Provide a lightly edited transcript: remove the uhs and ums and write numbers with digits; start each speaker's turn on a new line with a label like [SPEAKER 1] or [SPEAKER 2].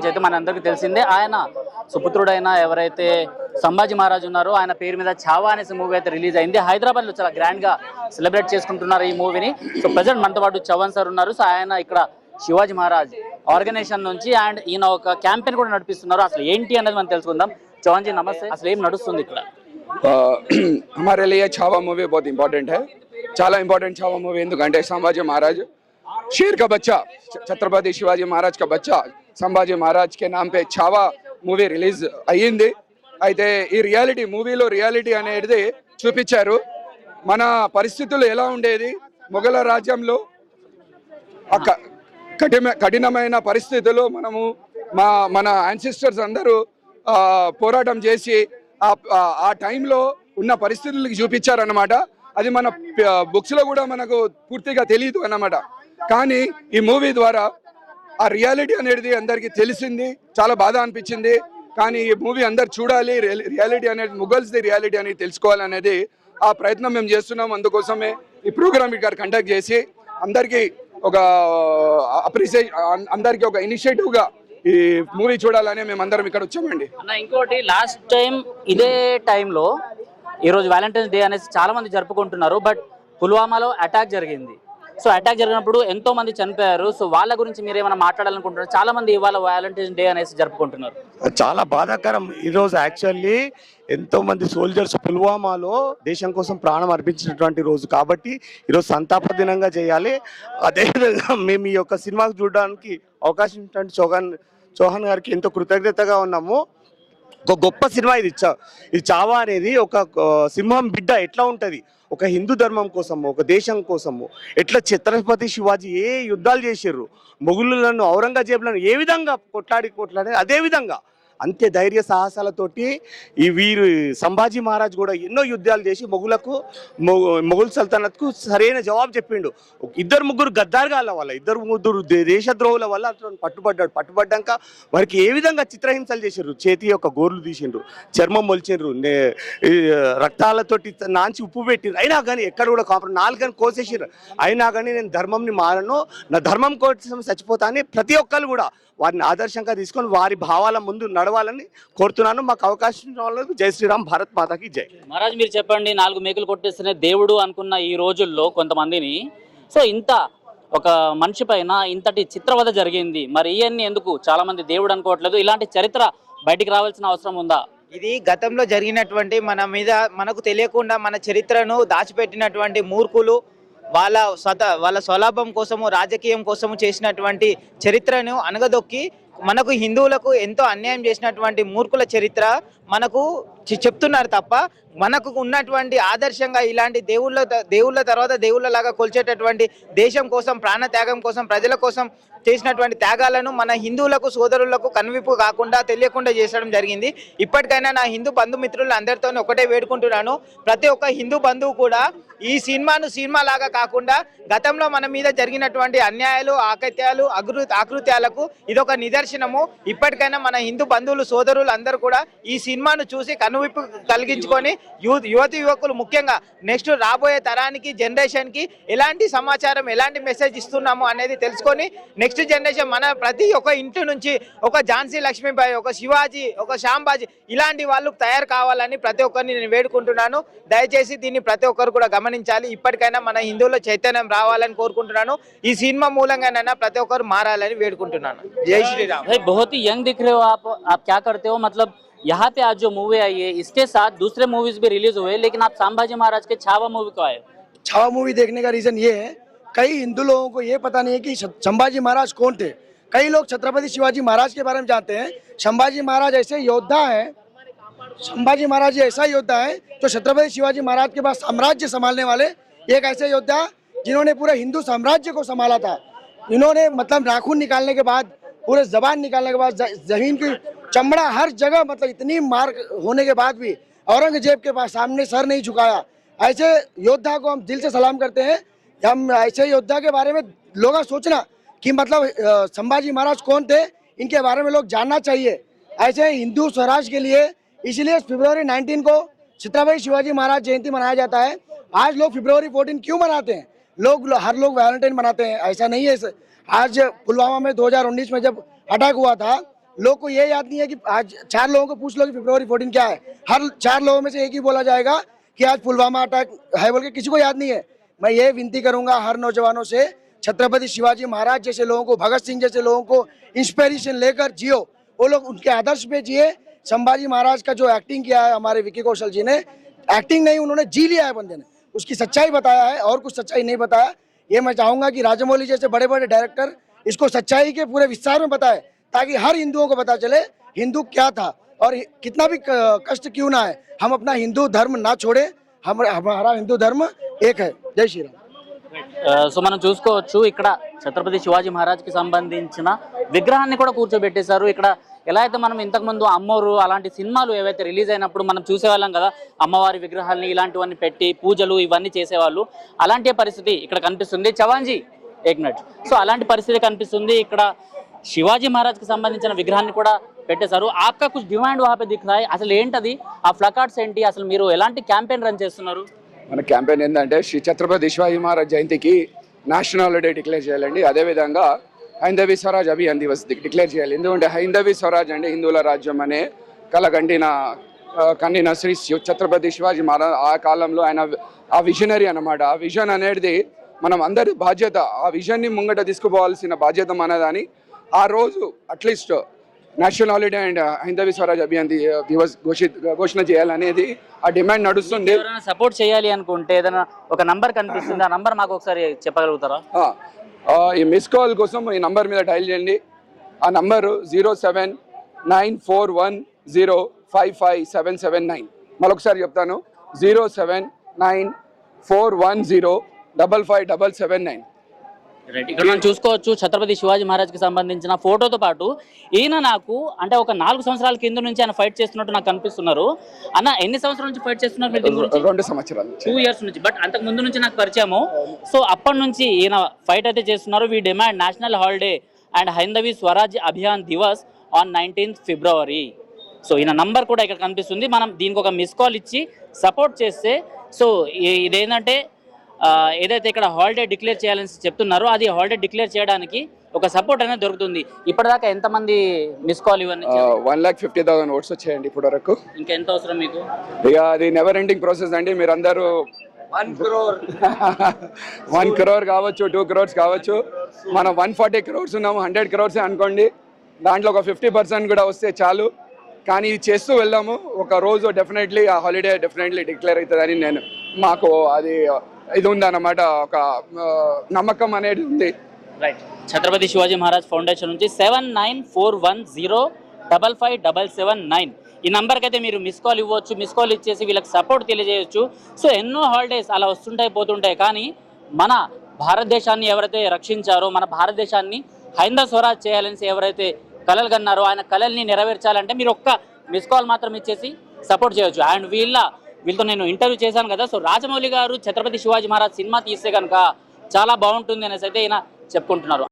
[SPEAKER 1] గురించి అయితే మనందరికీ తెలిసిందే. ఆయన సుపుత్రుడైన ఎవరైతే సంభాజీ మహారాజ్ ఉన్నారో ఆయన పేరు మీద ఛావా అనేసి మూవీ అయితే రిలీజ్ అయింది. హైదరాబాద్ లో చాలా గ్రాండ్ గా సెలబ్రేట్ చేసుకుంటున్నారు ఈ మూవీని. సో ప్రెసెంట్ మనతో పాటు చవన్ సార్ ఉన్నారు. సో ఆయన ఇక్కడ శివాజీ మహారాజ్ ఆర్గనైజేషన్ నుంచి అండ్ ఈయన ఒక క్యాంపెయిన్ కూడా నడిపిస్తున్నారు. అసలు ఏంటి అనేది మనం తెలుసుకుందాం. చవన్ జీ నమస్తే. అసలు ఏం నడుస్తుంది ఇక్కడ?
[SPEAKER 2] हमारे लिए छावा मूवी बहुत इम्पोर्टेंट है, చాలా ఇంపార్టెంట్ छावा मूवी ఎందుకంటే संभाजी महाराज शेर का बच्चा छत्रपति शिवाजी महाराज का बच्चा संभाजी महाराज के नाम पे छावा మూవీ రిలీజ్ అయ్యింది. అయితే ఈ రియాలిటీ మూవీలో రియాలిటీ అనేది చూపించారు. మన పరిస్థితులు ఎలా ఉండేది మొఘల రాజ్యంలో, కఠినమైన పరిస్థితులు మనము మన యాన్సిస్టర్స్ అందరూ పోరాటం చేసి ఆ టైంలో ఉన్న పరిస్థితులకి చూపించారన్నమాట. అది మన బుక్స్లో కూడా మనకు పూర్తిగా తెలియదు అన్నమాట. కానీ ఈ మూవీ ద్వారా ఆ రియాలిటీ అనేది అందరికీ తెలిసింది. చాలా బాధ అనిపించింది. కానీ ఈ మూవీ అందరు చూడాలి, రియాలిటీ అనేది ముఘల్స్ది రియాలిటీ అనేది తెలుసుకోవాలనేది ఆ ప్రయత్నం మేము చేస్తున్నాం. అందుకోసమే ఈ ప్రోగ్రామ్ ఇక్కడ కండక్ట్ చేసి అందరికీ ఒక అందరికీ ఒక ఇనిషియేటివ్గా ఈ మూవీ చూడాలని మేము అందరం ఇక్కడ వచ్చామండి.
[SPEAKER 1] ఇంకోటి, లాస్ట్ టైం ఇదే టైంలో ఈరోజు వ్యాలంటైన్స్ డే అనేసి చాలా మంది జరుపుకుంటున్నారు. బట్ పుల్వామాలో అటాక్ జరిగింది. సో అటాక్ జరిగినప్పుడు ఎంతో మంది చనిపోయారు. సో వాళ్ళ గురించి మీరు ఏమైనా మాట్లాడాలనుకుంటున్నారు? చాలా మంది ఇవాళ వ్యాలంటైన్స్ డే అనేసి జరుపుకుంటున్నారు.
[SPEAKER 3] చాలా బాధాకరం. ఈరోజు యాక్చువల్లీ ఎంతో మంది సోల్జర్స్ పుల్వామాలో దేశం కోసం ప్రాణం అర్పించినటువంటి రోజు కాబట్టి ఈరోజు సంతాప దినంగా చేయాలి. అదేవిధంగా మేము ఈ యొక్క సినిమా చూడడానికి అవకాశం ఇచ్చినటువంటి చౌహాన్ గారికి ఎంతో కృతజ్ఞతగా ఉన్నాము. ఒక గొప్ప సినిమా ఇది. చావా అనేది ఒక సింహం బిడ్డ ఎట్లా ఉంటుంది, ఒక హిందూ ధర్మం కోసము, ఒక దేశం కోసము ఎట్లా ఛత్రపతి శివాజీ ఏ యుద్ధాలు చేసారు, మొఘలులను ఔరంగజేబులను ఏ విధంగా కొట్లాడి అదే విధంగా అంతే ధైర్య సాహసాలతోటి ఈ వీరు సంభాజీ మహారాజ్ కూడా ఎన్నో యుద్ధాలు చేసి మొఘల్ సల్తనత్కు సరైన జవాబు చెప్పిండు. ఇద్దరు ముగ్గురు గద్దారుగాళ్ళ వల్ల, ఇద్దరు ముగ్గురు దేశద్రోహుల వల్ల అతను పట్టుబడ్డాక వారికి ఏ విధంగా చిత్రహింసలు చేసిండ్రు. చేతి యొక్క గోర్లు తీసిండ్రు, చర్మం మొలిచిండ్రు, రక్తాలతోటి నాంచి ఉప్పు పెట్టిండ్రు. అయినా కానీ ఎక్కడ కూడా నాలుగని కోసేసిండ్రు. అయినా కానీ నేను ధర్మంని మారను, నా ధర్మం కోసం చచ్చిపోతా అని ప్రతి ఒక్కరు కూడా వారిని ఆదర్శంగా తీసుకొని వారి భావాల ముందు నడవాలని కోరుతున్నాను. మాకు అవకాశం జై శ్రీరామ్, భారత్ మాతాకి జై.
[SPEAKER 1] మహారాజ్ మీరు చెప్పండి, 4 మేకులు కొట్టేస్తేనే దేవుడు అనుకున్న ఈ రోజుల్లో కొంతమందిని, సో ఇంత ఒక మనిషి పైన ఇంతటి చిత్రవద జరిగింది, మరి ఇవన్నీ ఎందుకు చాలా మంది దేవుడు అనుకోవట్లేదు? ఇలాంటి చరిత్ర బయటికి రావాల్సిన అవసరం ఉందా?
[SPEAKER 4] ఇది గతంలో జరిగినటువంటి మనకు తెలియకుండా మన చరిత్రను దాచిపెట్టినటువంటి మూర్ఖులు వాళ్ళ స్వలాభం కోసము, రాజకీయం కోసము చేసినటువంటి చరిత్రను అనగదొక్కి మనకు హిందువులకు ఎంతో అన్యాయం చేసినటువంటి మూర్ఖుల చరిత్ర మనకు చెప్తున్నారు తప్ప మనకు ఉన్నటువంటి ఆదర్శంగా ఇలాంటి దేవుళ్ళ తర్వాత దేవుళ్ళలాగా కొలిచేటటువంటి దేశం కోసం ప్రాణత్యాగం కోసం ప్రజల కోసం చేసినటువంటి త్యాగాలను మన హిందువులకు సోదరులకు కనువిప్పు కాకుండా తెలియకుండా చేసడం జరిగింది. ఇప్పటికైనా నా హిందూ బంధుమిత్రులు అందరితో ఒకటే వేడుకుంటున్నాను, ప్రతి ఒక్క హిందూ బంధువు కూడా ఈ సినిమాను సినిమా లాగా కాకుండా గతంలో మన మీద జరిగినటువంటి అన్యాయాలు, ఆకత్యాలు, ఆకృత్యాలకు ఇదొక నిదర్శనము. ఇప్పటికైనా మన హిందూ బంధువులు సోదరులు అందరూ కూడా ఈ సినిమాను చూసి కనువిప్పు కలిగించుకొని యువతి యువకులు ముఖ్యంగా నెక్స్ట్ రాబోయే తరానికి, జనరేషన్కి ఎలాంటి సమాచారం, ఎలాంటి మెసేజ్ ఇస్తున్నాము అనేది తెలుసుకొని నెక్స్ట్ జనరేషన్ మన ప్రతి ఒక్క ఇంటి నుంచి ఒక ఝాన్సీ లక్ష్మీబాయి, ఒక శివాజీ, ఒక శాంబాజీ ఇలాంటి వాళ్ళు తయారు కావాలని ప్రతి ఒక్కరిని నేను వేడుకుంటున్నాను. దయచేసి దీన్ని ప్రతి ఒక్కరు కూడా గమనించాలి. ఇప్పటికైనా మన హిందువుల చైతన్యం రావాలని కోరుకుంటున్నాను. ఈ సినిమా మూలంగానైనా ప్రతి ఒక్కరు మారాలని వేడుకుంటున్నాను. జై శ్రీరామ్.
[SPEAKER 1] बहुत ही यंग दिख रहे हो आप क्या करते हो? मतलब यहाँ पे आज जो मूवी आई है इसके साथ दूसरे मूवीज भी रिलीज हुए, लेकिन आप संभाजी महाराज के छावा मूवी को आए?
[SPEAKER 5] छावा मूवी देखने का रीजन ये है, कई हिंदू लोगों को ये पता नहीं है कि संभाजी महाराज कौन थे. कई लोग छत्रपति शिवाजी महाराज के बारे में जानते हैं. संभाजी महाराज ऐसे योद्धा है, संभाजी महाराज ऐसा योद्धा है जो छत्रपति शिवाजी महाराज के पास साम्राज्य संभालने वाले एक ऐसे योद्धा जिन्होंने पूरे हिंदू साम्राज्य को संभाला था. इन्होंने मतलब नाखून निकालने के बाद, पूरे जबान निकालने के बाद, जमीन की चमड़ा हर जगह, मतलब इतनी मार होने के बाद भी औरंगजेब के पास सामने सर नहीं झुकाया. ऐसे योद्धा को हम दिल से सलाम करते हैं. हम ऐसे योद्धा के बारे में लोग सोचना कि मतलब संभाजी महाराज कौन थे, इनके बारे में लोग जानना चाहिए. ऐसे हिंदू स्वराज के लिए इसलिए फरवरी 19 को छत्रपति शिवाजी महाराज जयंती मनाया जाता है. आज लोग फरवरी 14 क्यों मनाते हैं? हर लोग वैलेंटाइन मनाते हैं, ऐसा नहीं है. आज पुलवामा में 2019 में जब अटैक हुआ था लोग को ये याद नहीं है कि आज 4 लोगों को पूछ लो कि फरवरी 14 क्या है, हर 4 लोगों में से एक ही बोला जाएगा कि आज पुलवामा अटैक है बोल के, किसी को याद नहीं है। मैं ये विनती करूंगा हर नौजवानों से, छत्रपति शिवाजी महाराज जैसे लोगों को, भगत सिंह जैसे लोगों को इंस्पिरेशन लेकर जियो, वो लोग उनके आदर्श पे जिए। संभाजी महाराज का जो एक्टिंग किया है हमारे विकी कौशल जी ने, एक्टिंग नहीं उन्होंने जी लिया है बंदे ने, उसकी सच्चाई बताया है और कुछ सच्चाई नहीं बताया। ये मैं चाहूंगा कि राजमौली जैसे बड़े बड़े डायरेक्टर इसको सच्चाई के पूरे विस्तार में बताए, ताकि हर हिंदुओं को पता चले हिंदू क्या था और कितना भी कष्ट क्यों ना है, हम अपना हिंदू धर्म ना छोड़े, हमारा हिंदू धर्म एक है। जय श्री राम।
[SPEAKER 1] సో మనం చూసుకోవచ్చు ఇక్కడ ఛత్రపతి శివాజీ మహారాజ్ కి సంబంధించిన విగ్రహాన్ని కూడా కూర్చోబెట్టేశారు. ఇక్కడ ఎలా అయితే మనం ఇంతకుముందు అమ్మోరు అలాంటి సినిమాలు ఏవైతే రిలీజ్ అయినప్పుడు మనం చూసేవాళ్ళం కదా, అమ్మవారి విగ్రహాలని ఇలాంటివన్నీ పెట్టి పూజలు ఇవన్నీ చేసేవాళ్ళు. అలాంటి పరిస్థితి ఇక్కడ కనిపిస్తుంది. చవాన్జీ ఏక్ మినిట్. సో అలాంటి పరిస్థితి కనిపిస్తుంది. ఇక్కడ శివాజీ మహారాజ్ కి సంబంధించిన విగ్రహాన్ని కూడా పెట్టేశారు. ఆప్కా కుछ డిమాండ్ వహా పే దిఖ్ రహా హై, అసలు ఏంటది, ఆ ప్లకార్డ్స్ ఏంటి, అసలు మీరు ఎలాంటి క్యాంపెయిన్ రన్ చేస్తున్నారు?
[SPEAKER 2] మన క్యాంపెయిన్ ఏంటంటే శ్రీ ఛత్రపతి శివాజీ మహారాజ్ జయంతికి నేషనల్ హాలిడే డిక్లేర్ చేయాలండి. అదేవిధంగా హైందవీ స్వరాజ్ అభియాన్ దివస్ డిక్లేర్ చేయాలి. ఎందుకంటే హైందవీ స్వరాజ్ అంటే హిందువుల రాజ్యం అనే కళ కండిన శ్రీ ఛత్రపతి శివాజీ మహారాజ్ ఆ కాలంలో ఆయన ఆ విజనరీ అన్నమాట. ఆ విజన్ అనేది మనం అందరి బాధ్యత, ఆ విజన్ని ముంగట తీసుకుపోవాల్సిన బాధ్యత మనదని ఆ రోజు at least national holiday and Haindavi Swaraj Abhiyan Divas ఘోషణ చేయాలనేది ఆ డిమాండ్ నడుస్తుంది.
[SPEAKER 1] ఎవరైనా సపోర్ట్ చేయాలి అనుకుంటే ఏదైనా ఒక నంబర్ కనిపిస్తుంది, ఆ నంబర్ మాకు ఒకసారి చెప్పగలుగుతారా?
[SPEAKER 2] ఈ మిస్ కాల్ కోసం ఈ నంబర్ మీద డైల్ చేయండి. ఆ నంబరు 07940557779. మరొకసారి చెప్తాను, 07941055779.
[SPEAKER 1] ఇక్కడ మనం చూసుకోవచ్చు ఛత్రపతి శివాజీ మహారాజ్ కి సంబంధించిన ఫోటోతో పాటు ఈయన నాకు అంటే ఒక 4 సంవత్సరాల కింద నుంచి ఆయన ఫైట్ చేస్తున్నట్టు నాకు కనిపిస్తున్నారు. అన్న ఎన్ని సంవత్సరాల నుంచి ఫైట్ చేస్తున్నారు?
[SPEAKER 2] 2 సంవత్సరాలు,
[SPEAKER 1] 2 years నుంచి. బట్ అంతకు ముందు నుంచి నాకు పరిచయము. సో అప్పటి నుంచి ఈయన ఫైట్ అయితే చేస్తున్నారు. We demand national holiday and Haindavi Swaraj Abhiyan Divas on 19th February. So ఈయన నంబర్ కూడా ఇక్కడ కనిపిస్తుంది. మనం దీనికి ఒక మిస్ కాల్ ఇచ్చి సపోర్ట్ చేస్తే, సో ఇదేంటంటే ఏదైతే ఇక్కడ హాలిడే డిక్లేర్ చేయాలని చెప్తున్నారో అది హాలిడే డిక్లేర్ చేయడానికి ఒక సపోర్ట్ అనేది దొరుకుతుంది. ఇప్పటిదాకా ఎంతమంది మిస్ కాల్ ఇవన్నీ?
[SPEAKER 2] 1,50,000 ఓట్స్ వచ్చాయండి ఇప్పటి వరకు.
[SPEAKER 1] ఇంకా ఎంత అవసరం మీకు?
[SPEAKER 2] ఇక అది నెవర్ ఎండింగ్ ప్రాసెస్ అండి. మీరు అందరూ 1 crore కావచ్చు, 2 crores కావచ్చు. మనం 140 crores ఉన్నాము, 100 crores అనుకోండి. దాంట్లో ఒక 50% కూడా వస్తే చాలు. కానీ ఇది చేస్తూ వెళ్దాము. ఒక రోజు డెఫినెట్లీ ఆ హాలిడే డెఫినెట్లీ డిక్లేర్ అవుతుందని మాకు అది ఇది ఉందన్నమాట, ఒక నమ్మకం అనేది ఉంది.
[SPEAKER 1] రైట్. ఛత్రపతి శివాజీ మహారాజ్ ఫౌండేషన్ నుంచి 7941055779 ఈ నంబర్కి అయితే మీరు మిస్ కాల్ ఇవ్వచ్చు. మిస్ కాల్ ఇచ్చేసి వీళ్ళకి సపోర్ట్ తెలియజేయచ్చు. సో ఎన్నో హాలిడేస్ అలా వస్తుంటాయి పోతుంటాయి, కానీ మన భారతదేశాన్ని ఎవరైతే రక్షించారో, మన భారతదేశాన్ని హైందవ స్వరాజ్ చేయాలని ఎవరైతే కలలు కన్నారో ఆయన కలల్ని నెరవేర్చాలంటే మీరు ఒక్క మిస్ కాల్ మాత్రం ఇచ్చేసి సపోర్ట్ చేయొచ్చు. అండ్ వీళ్ళతో నేను ఇంటర్వ్యూ చేశాను కదా, సో రాజమౌళి గారు ఛత్రపతి శివాజీ మహారాజ్ సినిమా తీస్తే కనుక చాలా బాగుంటుంది అనేసి అయితే ఈయన చెప్పుకుంటున్నారు.